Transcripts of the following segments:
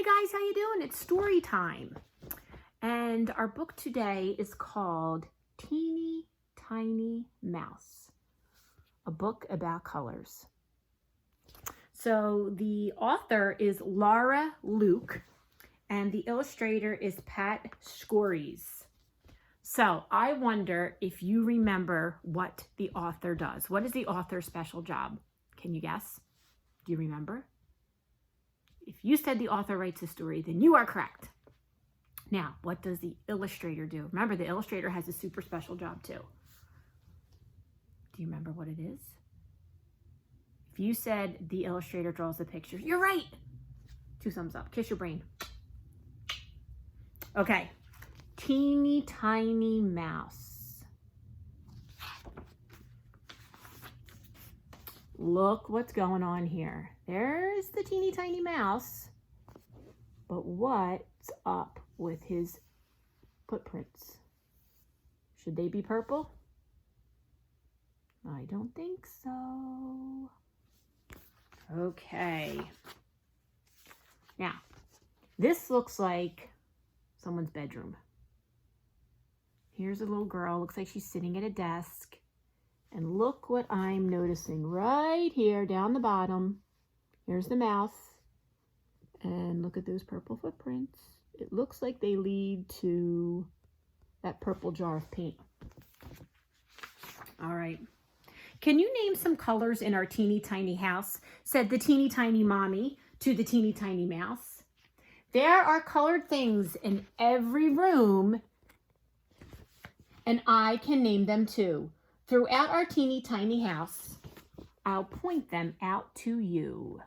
guys, how you doing? It's story time. And our book today is called Teeny Tiny Mouse, a book about colors. So the author is Laura Luke and the illustrator is Pat Schories. So I wonder if you remember what the author does. What is the author's special job? Can you guess? Do you remember? If you said the author writes a story, then you are correct. Now, what does the illustrator do? Remember, the illustrator has a super special job too. Do you remember what it is? If you said the illustrator draws the picture, you're right. 2 thumbs up. Kiss your brain. Okay. Teeny tiny mouse. Look what's going on here. There's the teeny tiny mouse. But what's up with his footprints? Should they be purple? I don't think so. Okay. Now, this looks like someone's bedroom. Here's a little girl. Looks like she's sitting at a desk. And look what I'm noticing right here down the bottom. Here's the mouse. And look at those purple footprints. It looks like they lead to that purple jar of paint. All right. Can you name some colors in our teeny tiny house? Said the teeny tiny mommy to the teeny tiny mouse. There are colored things in every room, and I can name them too. Throughout our teeny tiny house, I'll point them out to you.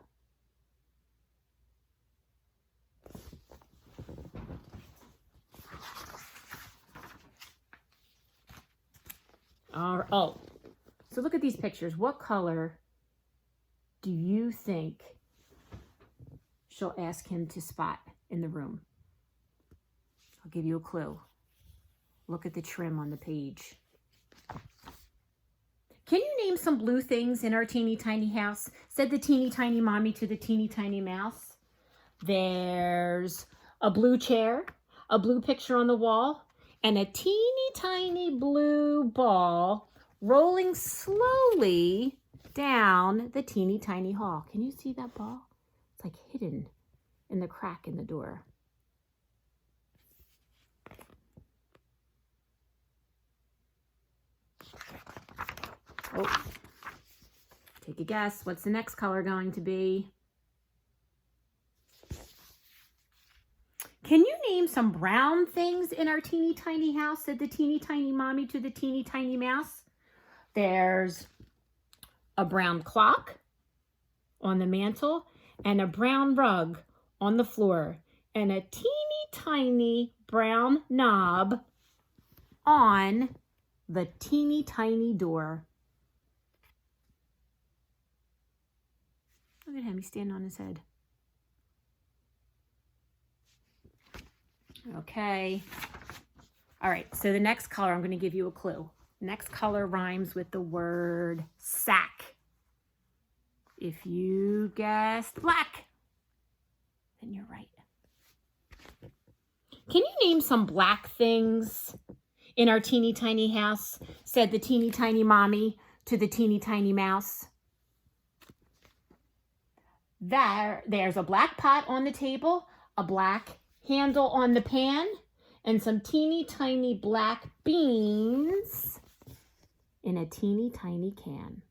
Oh, so look at these pictures. What color do you think she'll ask him to spot in the room? I'll give you a clue. Look at the trim on the page. Can you name some blue things in our teeny tiny house? Said the teeny tiny mommy to the teeny tiny mouse. There's a blue chair, a blue picture on the wall, and a teeny tiny blue ball rolling slowly down the teeny tiny hall. Can you see that ball? It's like hidden in the crack in the door. Oh, take a guess. What's the next color going to be? Can you name some brown things in our teeny tiny house? Said the teeny tiny mommy to the teeny tiny mouse. There's a brown clock on the mantle and a brown rug on the floor and a teeny tiny brown knob on the teeny tiny door. Look at him, he's standing on his head. Okay. All right, so the next color, I'm going to give you a clue. Next color rhymes with the word sack. If you guessed black, then you're right. Can you name some black things in our teeny tiny house? Said the teeny tiny mommy to the teeny tiny mouse. There's a black pot on the table, a black handle on the pan, and some teeny tiny black beans in a teeny tiny can.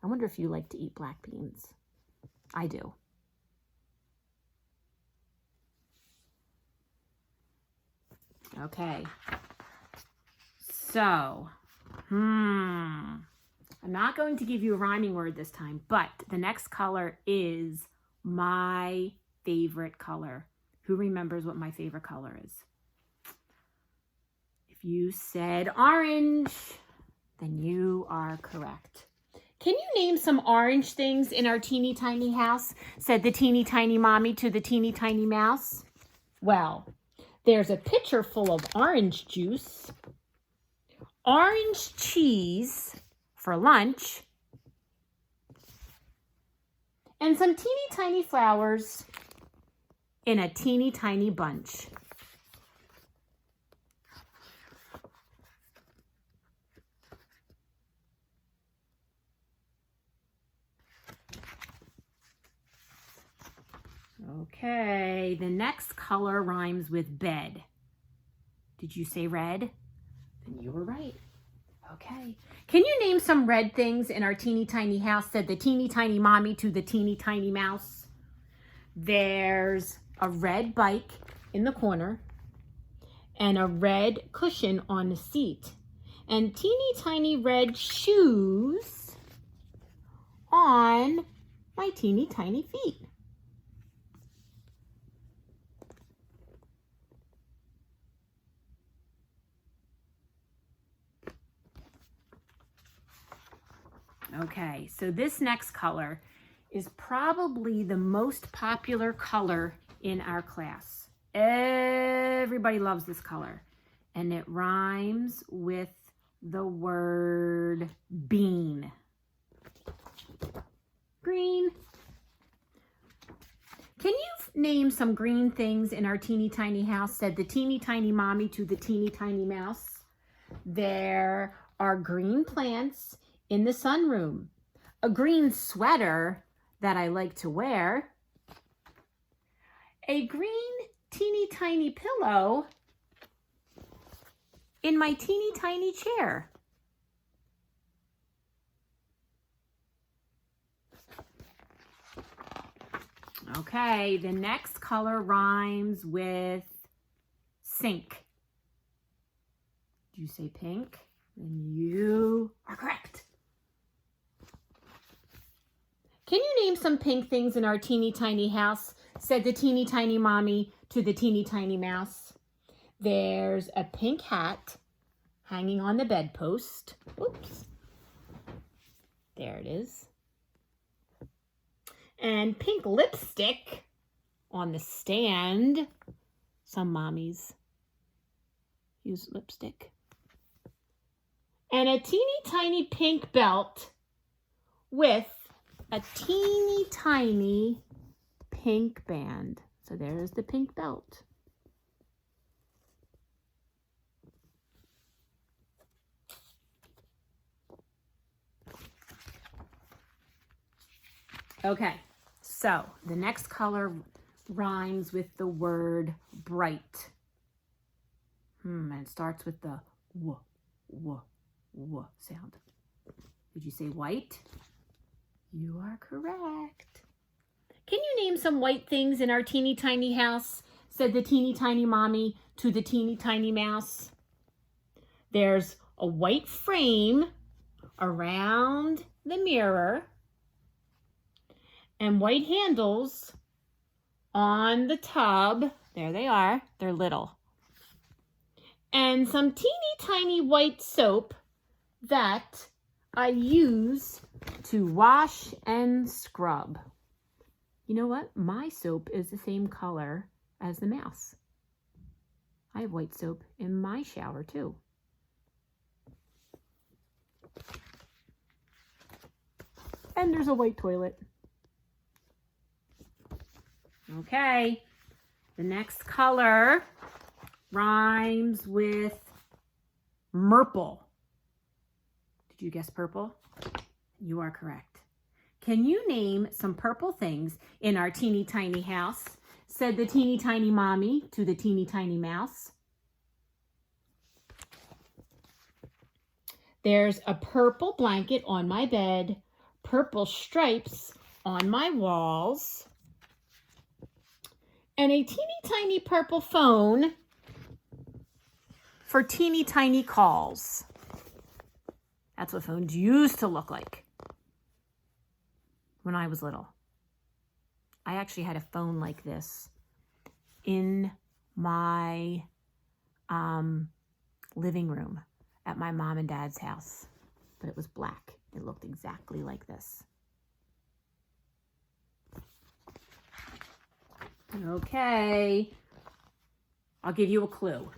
I wonder if you like to eat black beans. I do. Okay. So, I'm not going to give you a rhyming word this time, but the next color is my favorite color. Who remembers what my favorite color is? If you said orange, then you are correct. Can you name some orange things in our teeny tiny house? Said the teeny tiny mommy to the teeny tiny mouse. Well, there's a pitcher full of orange juice, orange cheese for lunch, and some teeny tiny flowers in a teeny tiny bunch. Okay, the next color rhymes with bed. Did you say red? Then you were right. Okay. Can you name some red things in our teeny tiny house? Said the teeny tiny mommy to the teeny tiny mouse. There's a red bike in the corner and a red cushion on the seat and teeny tiny red shoes on my teeny tiny feet. Okay, so this next color is probably the most popular color in our class. Everybody loves this color, and it rhymes with the word bean. Green. Can you name some green things in our teeny tiny house? Said the teeny tiny mommy to the teeny tiny mouse. There are green plants in the sunroom, a green sweater that I like to wear, a green teeny tiny pillow in my teeny tiny chair. Okay, the next color rhymes with sink. Did you say pink? Then you are correct. Can you name some pink things in our teeny tiny house? Said the teeny tiny mommy to the teeny tiny mouse. There's a pink hat hanging on the bedpost. Oops. There it is. And pink lipstick on the stand. Some mommies use lipstick. And a teeny tiny pink belt with a teeny tiny pink band. So there's the pink belt. Okay, so the next color rhymes with the word bright. And it starts with the w, w, w sound. Did you say white? You are correct. Can you name some white things in our teeny tiny house? Said the teeny tiny mommy to the teeny tiny mouse. There's a white frame around the mirror and white handles on the tub. There they are. They're little. And some teeny tiny white soap that I use to wash and scrub. You know what? My soap is the same color as the mouse. I have white soap in my shower too. And there's a white toilet. Okay, the next color rhymes with murple. Did you guess purple? You are correct. Can you name some purple things in our teeny tiny house? Said the teeny tiny mommy to the teeny tiny mouse. There's a purple blanket on my bed, purple stripes on my walls, and a teeny tiny purple phone for teeny tiny calls. That's what phones used to look like when I was little. I actually had a phone like this in my living room at my mom and dad's house, but it was black. It looked exactly like this. Okay, I'll give you a clue.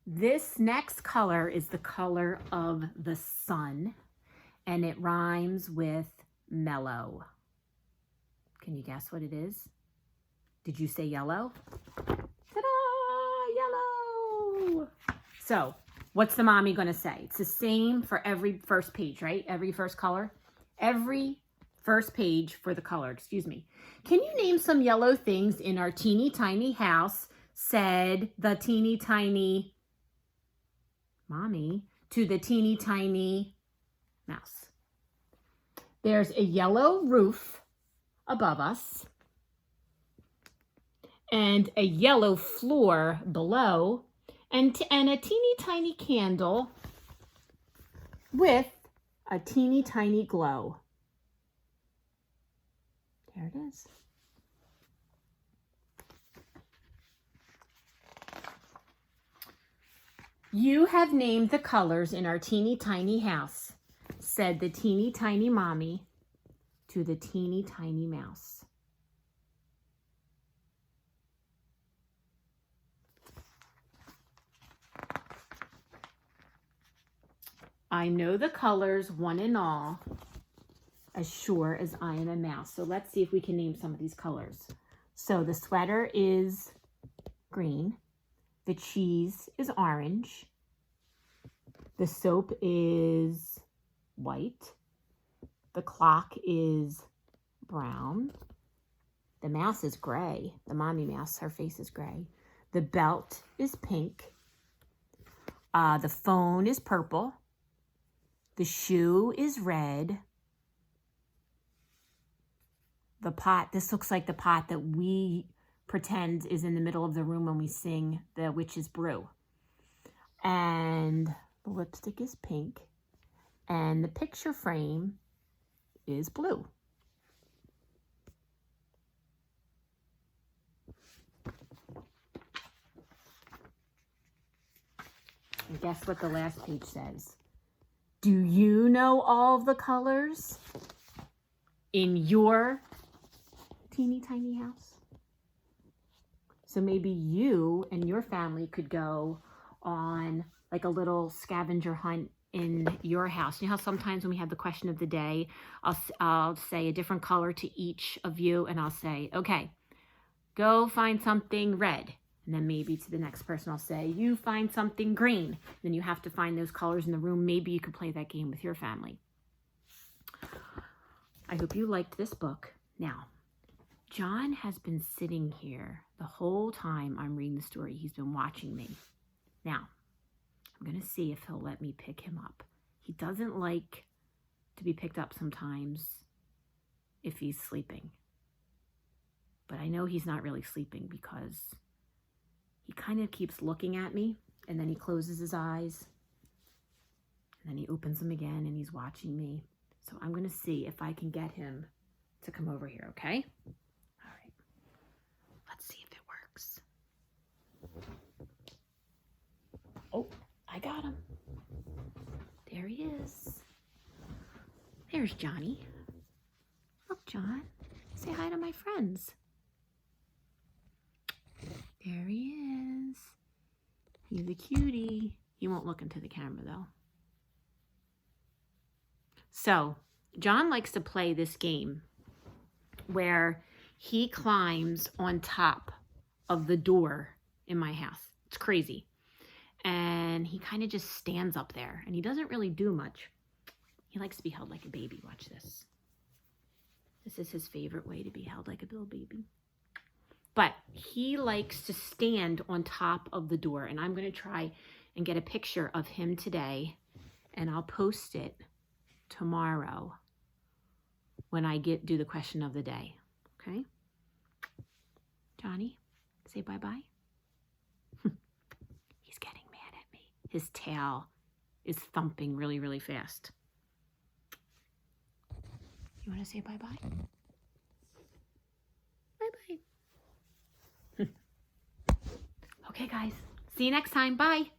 This next color is the color of the sun, and it rhymes with mellow. Can you guess what it is? Did you say yellow? Ta-da! Yellow! So, what's the mommy going to say? It's the same for every first page, right? Every first color. Every first page for the color, excuse me. Can you name some yellow things in our teeny tiny house? Said the teeny tiny mommy to the teeny tiny mouse. There's a yellow roof above us and a yellow floor below and a teeny tiny candle with a teeny tiny glow. There it is. You have named the colors in our teeny tiny house, said the teeny tiny mommy to the teeny tiny mouse. I know the colors, one and all, as sure as I am a mouse. So let's see if we can name some of these colors. So the sweater is green. The cheese is orange. The soap is white. The clock is brown. The mouse is gray. The mommy mouse, her face is gray. The belt is pink. The phone is purple. The shoe is red. The pot, this looks like the pot that we pretend is in the middle of the room when we sing the Witch's Brew. And the lipstick is pink. And the picture frame is blue. And guess what the last page says? Do you know all of the colors in your teeny tiny house? So maybe you and your family could go on like a little scavenger hunt in your house. You know how sometimes when we have the question of the day, I'll say a different color to each of you, and I'll say, okay, go find something red. And then maybe to the next person I'll say, you find something green. Then you have to find those colors in the room. Maybe you could play that game with your family. I hope you liked this book. Now, John has been sitting here the whole time I'm reading the story. He's been watching me. Now, I'm going to see if he'll let me pick him up. He doesn't like to be picked up sometimes if he's sleeping. But I know he's not really sleeping because he kind of keeps looking at me, and then he closes his eyes, and then he opens them again, and he's watching me. So I'm going to see if I can get him to come over here, okay? All right. Let's see if it works. Oh, I got him. There he is. There's Johnny. Look, John. Say hi to my friends. There he is. He's a cutie. He won't look into the camera, though. So, John likes to play this game where he climbs on top of the door in my house. It's crazy. And he kind of just stands up there, and he doesn't really do much. He likes to be held like a baby. Watch this. This is his favorite way to be held like a little baby. But he likes to stand on top of the door, and I'm going to try and get a picture of him today, and I'll post it tomorrow when I do the question of the day. Okay? Johnny, say bye-bye. He's getting mad at me. His tail is thumping really, really fast. You want to say bye-bye? Bye-bye. Okay, guys. See you next time. Bye.